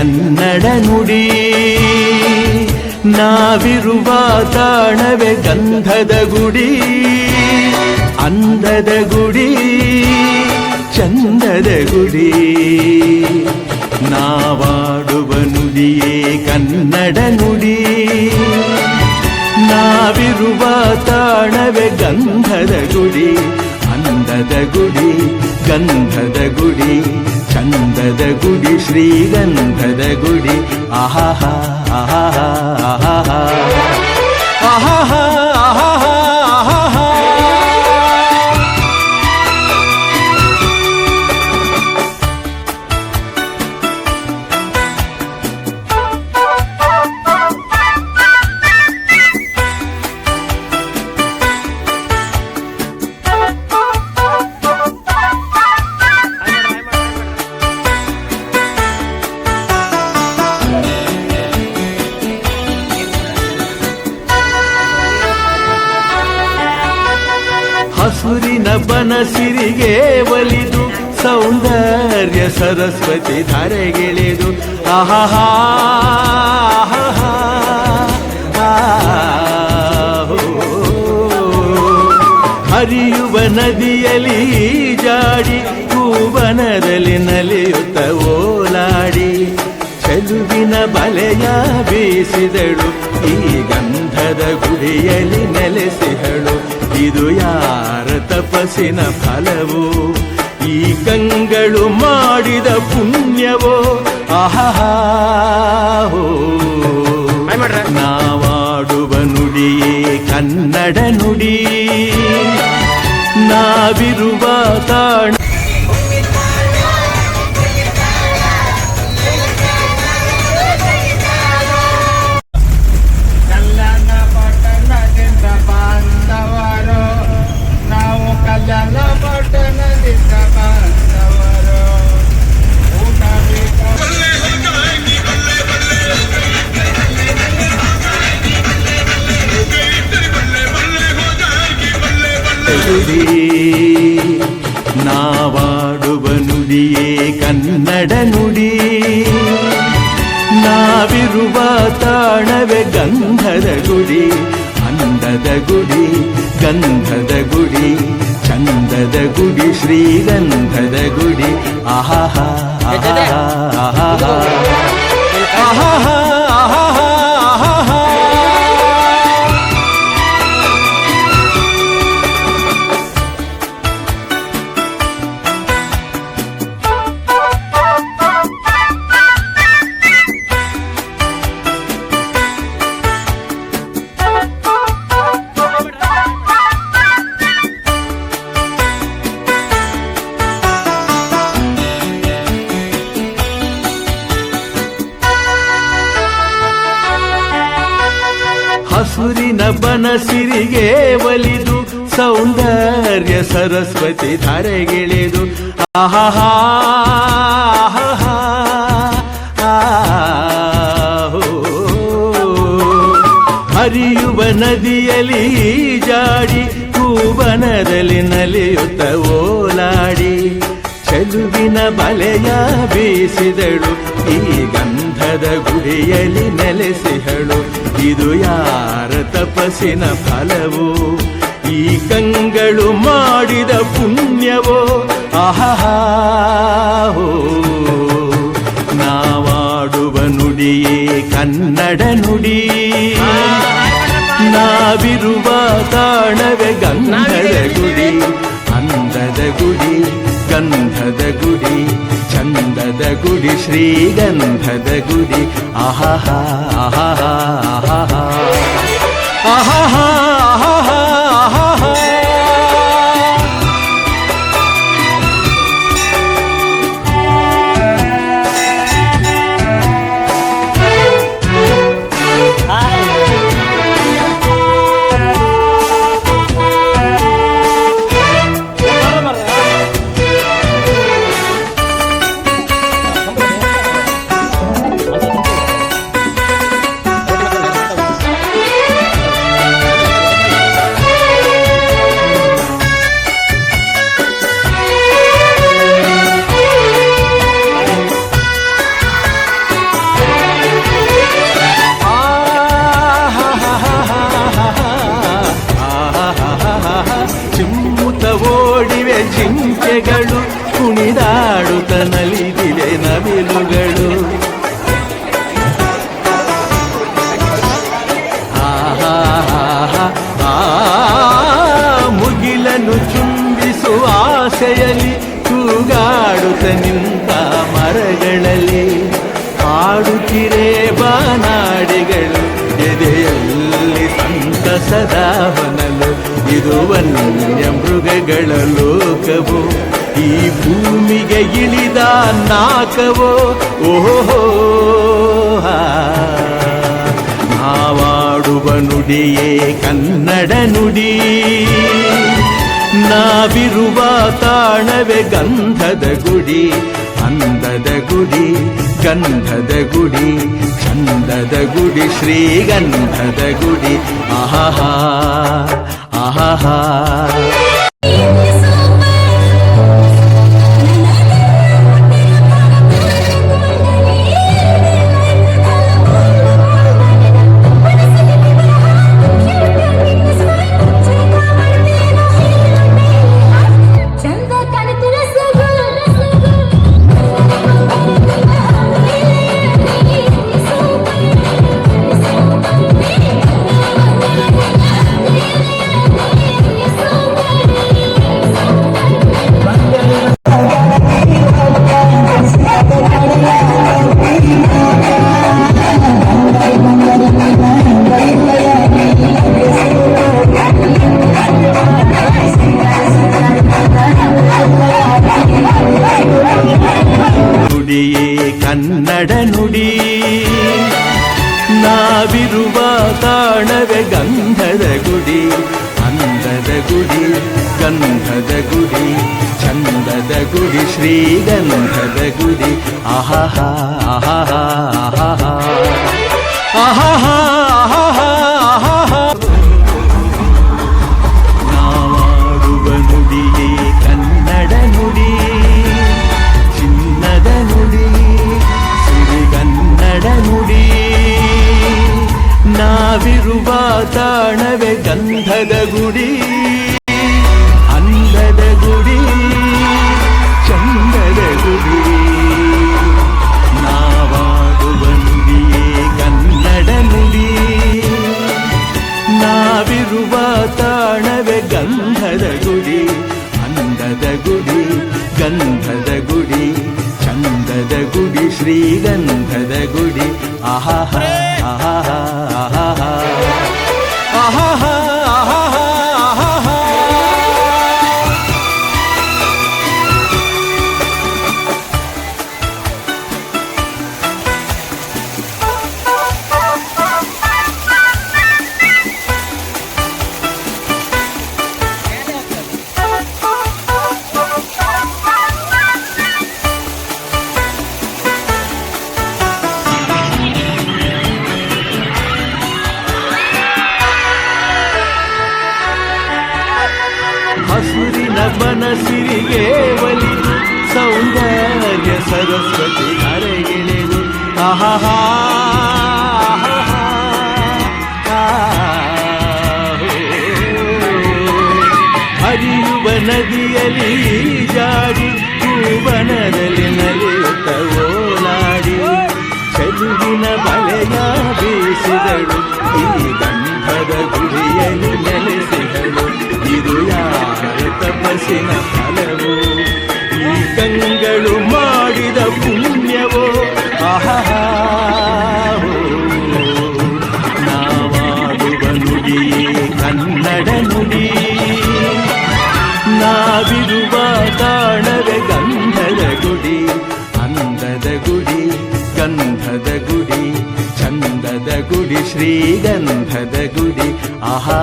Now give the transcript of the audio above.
ಕನ್ನಡ ನುಡಿ. ನಾವಿರುವ ತಾಣವೇ ಗಂಧದ ಗುಡಿ, ಅಂದದ ಗುಡಿ, ಚಂದದ ಗುಡಿ. ನಾವಾಡುವ ನುಡಿಯೇ ಕನ್ನಡ ನುಡಿ. ನಾವಿರುವ ತಾಣವೇ ಗಂಧದ ಗುಡಿ, ಅಂದದ ಗುಡಿ, ಗಂಧದ ಗುಡಿ, ಚಂದದ ಗುಡಿ, ಶ್ರೀಗಂಧದ ಗುಡಿ. ಆಹಾಹಾ ಆಹಾಹಾ ಆಹಾಹಾ ಆಹಾಹಾ ಆಹಾಹಾ ಆಹಾಹಾ. ಹಸುರಿನ ಬನಸಿರಿಗೆ ಒಲಿದು ಸೌಂದರ್ಯ ಸರಸ್ವತಿ ಧಾರೆಗೆಳೆದು. ಆಹಾಹಾ ಹರಿಯುವ ನದಿಯಲ್ಲಿ ಜಾಡಿ ಭುವನದಲ್ಲಿ ನಲಿಯುತ್ತ ಓಲಾಡಿ ಚೆಲುವಿನ ಬಲೆಯ ಬೀಸಿದಳು ಈ ಗಂಧದ ಗುಡಿಯಲ್ಲಿ ನೆಲೆಸಿಹಳು. ಇದು ಯಾರ ತಪಸ್ಸಿನ ಫಲವೋ, ಈ ಗಂಗಳು ಮಾಡಿದ ಪುಣ್ಯವೋ. ಆಹಾಹಾ ನಾವಾಡುವ ನುಡಿಯೇ ಕನ್ನಡ ನುಡಿ. ನಾವಿರುವ ತಾಣ ನಾವಾಡುವ ನುಡಿಯೇ ಕನ್ನಡ ನುಡಿ. ನಾವಿರುವ ತಾಣವೇ ಗಂಧದ ಗುಡಿ, ಅಂದದ ಗುಡಿ, ಗಂಧದ ಗುಡಿ, ಚಂದದ ಗುಡಿ, ಶ್ರೀಗಂಧದ ಗುಡಿ. ಆಹಾಹಾ ಆಹಾಹಾ ಆಹಾಹಾ ಆಹಾಹಾ ಆಹಾಹಾ ಆಹಾಹಾ. ಹಸುರಿನ ಬನಸಿರಿಗೆ ಒಲಿದು ಸೌಂದರ್ಯ ಸರಸ್ವತಿ ಧಾರೆಗೆಳೆದು. ಆಹಾಹಾ ಹರಿಯುವ ನದಿಯಲ್ಲಿ ಜಾಡಿ ಭುವನದಲ್ಲಿ ನಲಿಯುತ್ತ ಓಲಾಡಿ ಚೆಲುವಿನ ಬಲೆಯ ಬೀಸಿದಳು ಈ ಗಂಧದ ಗುಡಿಯಲ್ಲಿ ನೆಲೆಸಿಹಳು. ಇದು ಯಾರ ತಪಸ್ಸಿನ ಫಲವೋ, ಈ ಗಂಗಳು ಮಾಡಿದ ಪುಣ್ಯವೋ. ಆಹಾಹಾ ನಾವಾಡುವ ನುಡಿಯೇ ಕನ್ನಡ ನುಡಿ. ನಾವಿರುವ ತಾಣವೇ ಗಂಧದ ಗುಡಿ, ಅಂದದ ಗುಡಿ, ಗಂಧದ ಗುಡಿ, ಚಂದದ ಗುಡಿ, ಶ್ರೀಗಂಧದ ಗುಡಿ. ಆಹಾಹಾ ಆಹಾಹಾ ಆಹಾಹಾ ಆಹಾಹಾ ಆಹಾಹಾ ಆಹಾಹಾ. ರೆಕ್ಕೆಗಳು ಕುಣಿದಾಡುತ್ತ ನಲಿದಿವೆ ನವಿಲುಗಳು. ಮುಗಿಲನ್ನು ಚುಂಬಿಸುವ ಆಸೆಯಲ್ಲಿ ತೂಗಾಡುತ್ತ ನಿಂತ ಮರಗಳಲ್ಲಿ ಹಾಡುತ್ತಿರೇ ಬಾನಾಡಿಗಳು ಎದೆಯಲ್ಲಿ ಸಂತಸದ ಹೊನಲು. ಇದು ವನ್ಯ ಮೃಗಗಳ ಲೋಕವೋ ಈ ಭೂಮಿಗೆ ಇಳಿದ ನಾಕವೋ. ಓಹೋ ನಾವಾಡುವ ನುಡಿಯೇ ಕನ್ನಡ ನುಡಿ, ನಾವಿರುವ ತಾಣವೇ ಗಂಧದ ಗುಡಿ. ಅಂದದ ಗುಡಿ ಗಂಧದ ಗುಡಿ, ಚಂದದ ಗುಡಿ ಶ್ರೀಗಂಧದ ಗುಡಿ. ಆಹಾ ಆಹಾ ಕನ್ನಡ ನುಡಿ, ನಾವಿರುವ ತಾಣವೇ ಗಂಧದ ಗುಡಿ. ಅಂದದ ಗುಡಿ ಗಂಧದ ಗುಡಿ, ಚಂದದ ಗುಡಿ ಶ್ರೀಗಂಧದ ಗುಡಿ. ಆಹಾ ಆಹಾ ಆಹಾ ಆಹಾ ಆಹಾ. ನಾವಾಡುವ ನುಡಿಯೇ ಕನ್ನಡ ನುಡಿ, ಚಿನ್ನದ ನುಡಿ ಸಿರಿಗನ್ನಡ ನುಡಿ. ನಾವಿರುವ ತಾಣವೇ ಗಂಧದ ಗುಡಿ, ಅಂದದ ಗುಡಿ ಚಂದದ ಗುಡಿ. ನಾವಾಡುವ ನುಡಿಯೇ ಕನ್ನಡ ನುಡಿ, ನಾವಿರುವ ತಾಣವೇ ಗಂಧದ ಗುಡಿ. ಅಂದದ ಗುಡಿ ಗಂಧದ ಗುಡಿ, ಚಂದದ ಗುಡಿ ಶ್ರೀಗಂಧದ ಗುಡಿ. ಆಹಾ ಆಹಾ ಆಹಾ ಆಹಾ ಆಹಾ. ಹಸುರಿನ ಬನಸಿರಿಗೆ ಒಲಿದು ಸೌಂದರ್ಯ ಸರಸ್ವತಿ ಅರೆಗಿಳಿದು. ಆಹಾ ಹರಿಯುವ ನದಿಯಲ್ಲಿ ಜಾಡಿ ಭುವನದಲ್ಲಿ ನಲಿಯುತ್ತ ಓಲಾಡಿ ಚದುರಿನ ಬಲೆಯ ಬೀಸಿದಳು ಈ ಗಂಧದ ಗುಡಿಯಲ್ಲಿ ನೆಲೆಸಿದಳು. ಇದು ಯಾರ ತಪಸ್ಸಿನ ಫಲವೋ, ಈ ಕಂಗಳು ಮಾಡಿದ ಪುಣ್ಯವೋ. ಆಹಾ ನಾವಾಡುವ ನುಡಿಯೇ ಕನ್ನಡ ನುಡಿ, ನಾವಿರುವ ತಾಣವೇ ಗಂಧದ ಗುಡಿ. ಅಂದದ ಗುಡಿ ಗಂಧದ ಗುಡಿ, ಚಂದದ ಗುಡಿ ಶ್ರೀಗಂಧದ ಗುಡಿ. ಆಹಾ